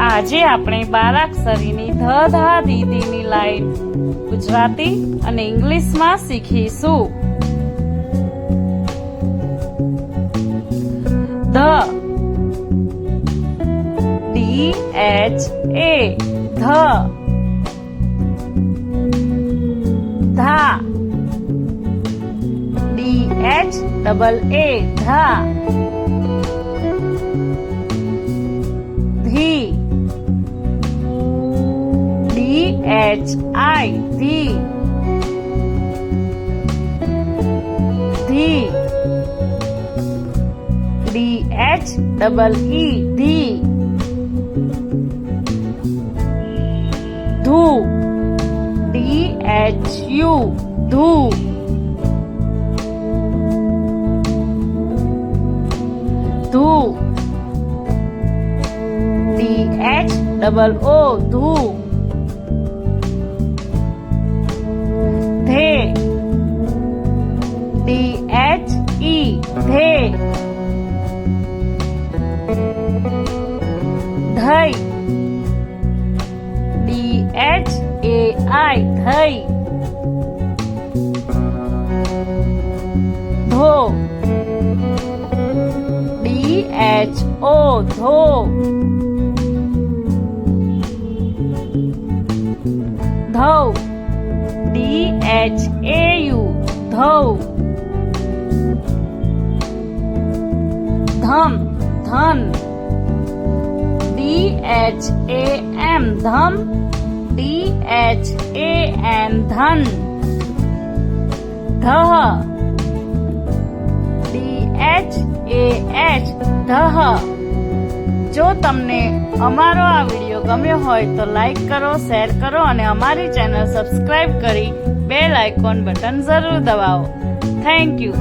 આજે આપણે બારાક્ષરીની ધ ધા દીદીની લાઈન ગુજરાતી અને ઇંગ્લિશમાં શીખીશું. ધ DHA ધ. ધા DHAA ધા. ધી DHI ધી. ધી DHEE ધી. ધૂ DHU ધૂ. ધૂ DHOO ધૂ. ધે DHE ધે. ધઈ DHAI ધઈ. ધો DHO ધો. ધૌ DHAU ધૌ. ધમ ધન DHAM ધમ. DHAN ધન. ધહ DHAH ધહ. જો તમને અમારો આ વિડીયો ગમ્યો હોય તો લાઈક કરો, શેર કરો અને અમારી ચેનલ સબસ્ક્રાઇબ કરી બેલ આઇકોન બટન જરૂર દબાવો. Thank you.